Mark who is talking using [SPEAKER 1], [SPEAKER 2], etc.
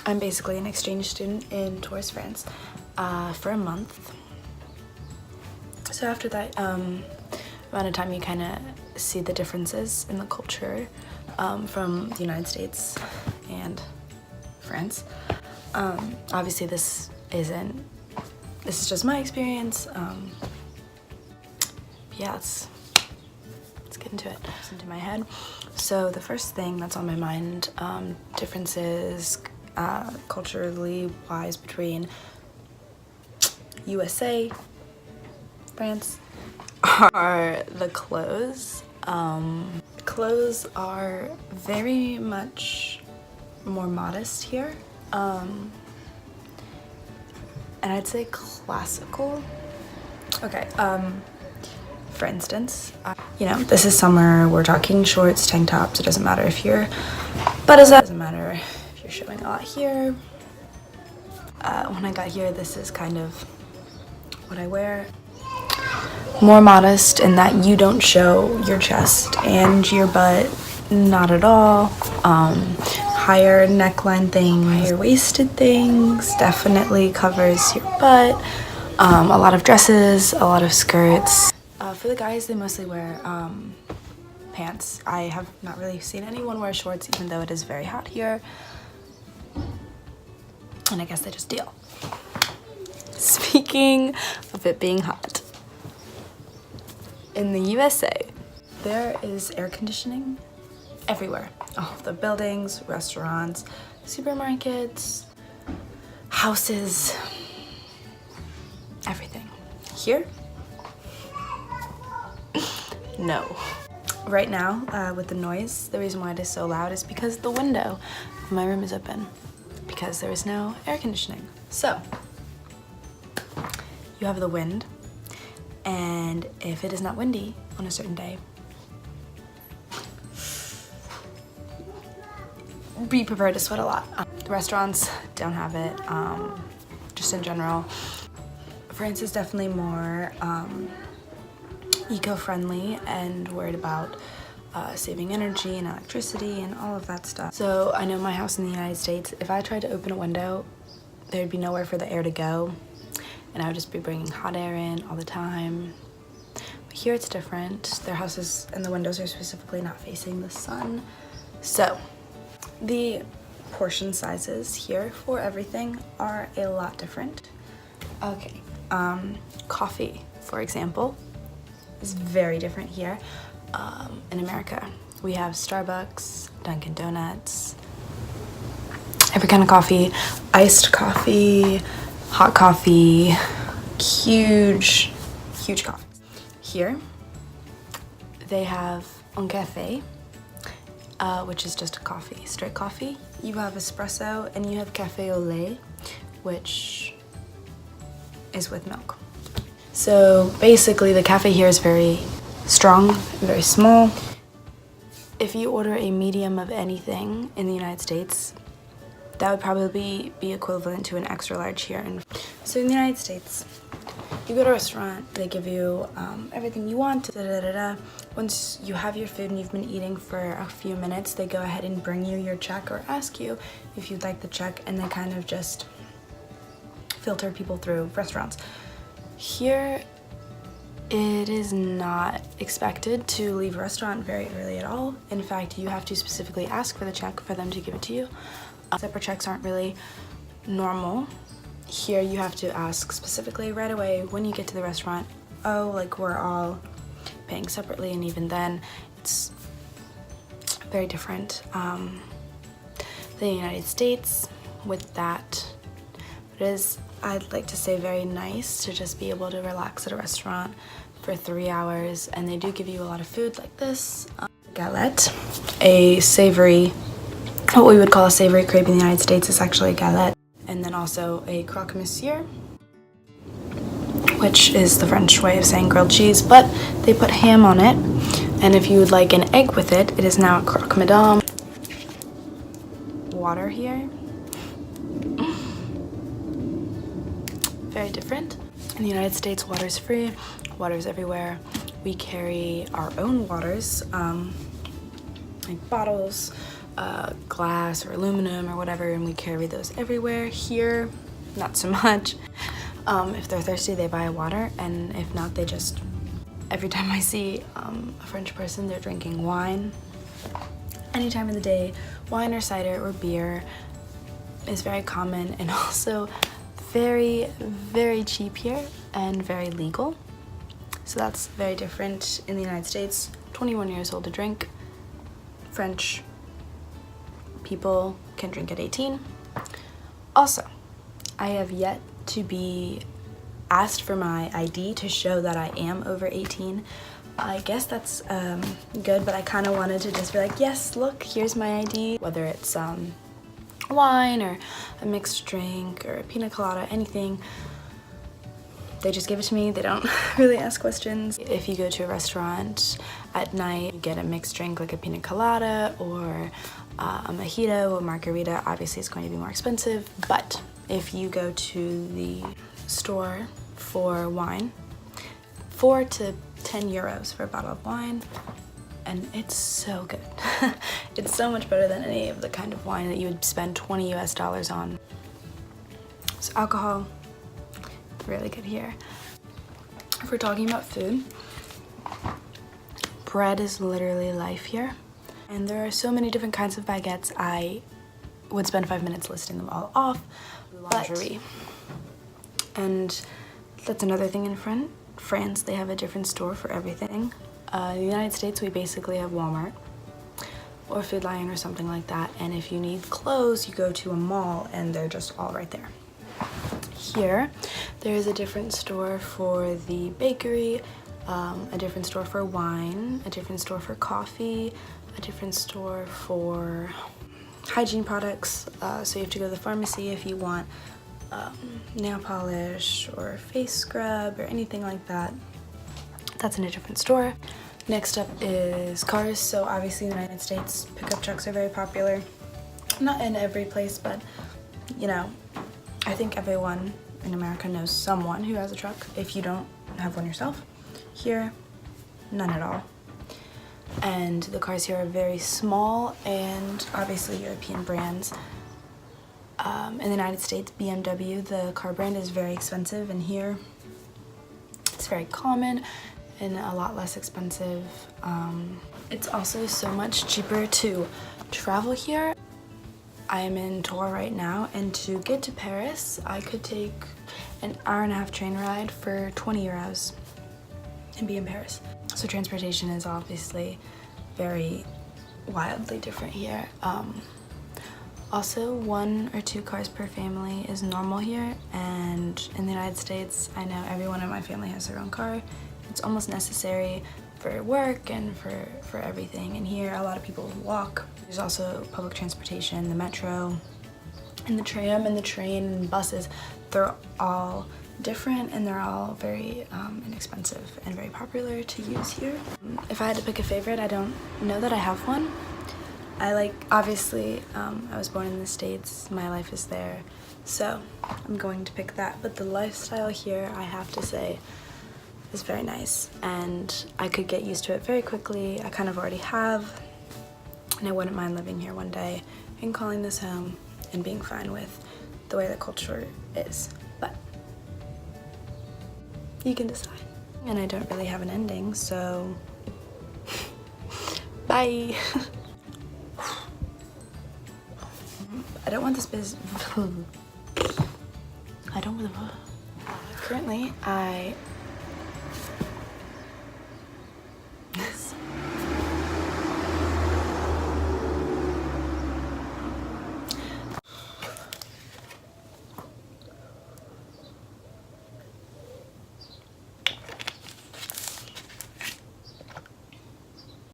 [SPEAKER 1] I'm basically an exchange student in Tours, France for a month. So after that amount of time, you kind of see the differences in the culture from the United States and France. Obviously this is just my experience. Yeah, let's get into it. It's into my head. So the first thing that's on my mind, differences culturally wise between USA, France, are the clothes. Clothes are very much more modest here. And I'd say classical. Okay, for instance, you know, this is summer, we're talking shorts, tank tops, it doesn't matter if you're butt is up, it doesn't matter if you're showing a lot here. When I got here, this is kind of what I wear. More modest in that you don't show your chest and your butt, not at all. Higher neckline things, higher waisted things, definitely covers your butt. A lot of dresses, a lot of skirts. For the guys, they mostly wear pants. I have not really seen anyone wear shorts, even though it is very hot here. And I guess they just deal. Speaking of it being hot, in the USA, there is air conditioning everywhere. All of the buildings, restaurants, supermarkets, houses, everything. Here, no. Right now, with the noise, the reason why it is so loud is because the window of my room is open, because there is no air conditioning. So, you have the wind, and if it is not windy on a certain day, be prepared to sweat a lot. The restaurants don't have it, just in general. France is definitely more eco-friendly and worried about saving energy and electricity and all of that stuff. So I know my house in the United States, if I tried to open a window, there'd be nowhere for the air to go, and I would just be bringing hot air in all the time. But here it's different. Their houses and the windows are specifically not facing the sun. So the portion sizes here for everything are a lot different. Okay, coffee, for example, is very different here. In America, we have Starbucks, Dunkin' Donuts, every kind of coffee, iced coffee, hot coffee, huge coffees. Here, they have un café, which is just a coffee, straight coffee. You have espresso and you have café au lait, which is with milk. So basically the cafe here is very strong, very small. If you order a medium of anything in the United States, that would probably be equivalent to an extra large here. So in the United States, you go to a restaurant, they give you everything you want, Once you have your food and you've been eating for a few minutes, they go ahead and bring you your check or ask you if you'd like the check, and they kind of just filter people through restaurants. Here, it is not expected to leave a restaurant very early at all. In fact, you have to specifically ask for the check for them to give it to you. Separate checks aren't really normal. Here you have to ask specifically right away when you get to the restaurant, oh, like we're all paying separately, and even then it's very different. The United States, with that, it is, I'd like to say, very nice to just be able to relax at a restaurant for 3 hours, and they do give you a lot of food like this. Galette, a savory, what we would call a savory crepe in the United States is actually a galette. And then also a croque monsieur, which is the French way of saying grilled cheese, but they put ham on it. And if you would like an egg with it, it is now a croque madame. Water here. Very different. In the United States, water is free, water is everywhere. We carry our own waters, like bottles, glass or aluminum or whatever, and we carry those everywhere. Here, not so much. If they're thirsty, they buy water, and if not, they just, every time I see a French person, they're drinking wine. Any time of the day, wine or cider or beer is very common, and also very, very cheap here and very legal. So that's very different in the United States. 21 years old to drink. French people can drink at 18. Also, I have yet to be asked for my ID to show that I am over 18. I guess that's good, but I kind of wanted to just be like, yes, look, here's my ID. Whether it's wine or a mixed drink or a pina colada, anything, they just give it to me. They don't really ask questions. If you go to a restaurant at night, you get a mixed drink like a pina colada or a mojito or margarita, obviously it's going to be more expensive, but if you go to the store for wine, 4 to 10 euros for a bottle of wine, and it's so good. It's so much better than any of the kind of wine that you would spend 20 US dollars on. So alcohol, really good here. If we're talking about food, bread is literally life here. And there are so many different kinds of baguettes, I would spend 5 minutes listing them all off. Lingerie. And that's another thing in France, they have a different store for everything. In the United States, we basically have Walmart or Food Lion or something like that. And if you need clothes, you go to a mall and they're just all right there. Here, there is a different store for the bakery, a different store for wine, a different store for coffee, a different store for hygiene products. So you have to go to the pharmacy if you want nail polish or face scrub or anything like that. That's in a different store. Next up is cars. So obviously in the United States, pickup trucks are very popular. Not in every place, but you know, I think everyone in America knows someone who has a truck if you don't have one yourself. Here, none at all. And the cars here are very small and obviously European brands. In the United States, BMW, the car brand, is very expensive, and here it's very common and a lot less expensive. It's also so much cheaper to travel here. I am in Tours right now, and to get to Paris, I could take an hour-and-a-half train ride for 20 euros and be in Paris. So transportation is obviously very wildly different here. Also, 1 or 2 cars per family is normal here, and in the United States, I know everyone in my family has their own car. It's almost necessary for work and for everything. And here, a lot of people walk. There's also public transportation, the metro, and the tram, and the train, and buses. They're all different, and they're all very inexpensive and very popular to use here. If I had to pick a favorite, I don't know that I have one. Obviously, I was born in the States, my life is there, so I'm going to pick that. But the lifestyle here, I have to say, is very nice, and I could get used to it very quickly. I kind of already have, and I wouldn't mind living here one day and calling this home and being fine with the way the culture is. But you can decide. And I don't really have an ending, so bye. I don't want this currently, I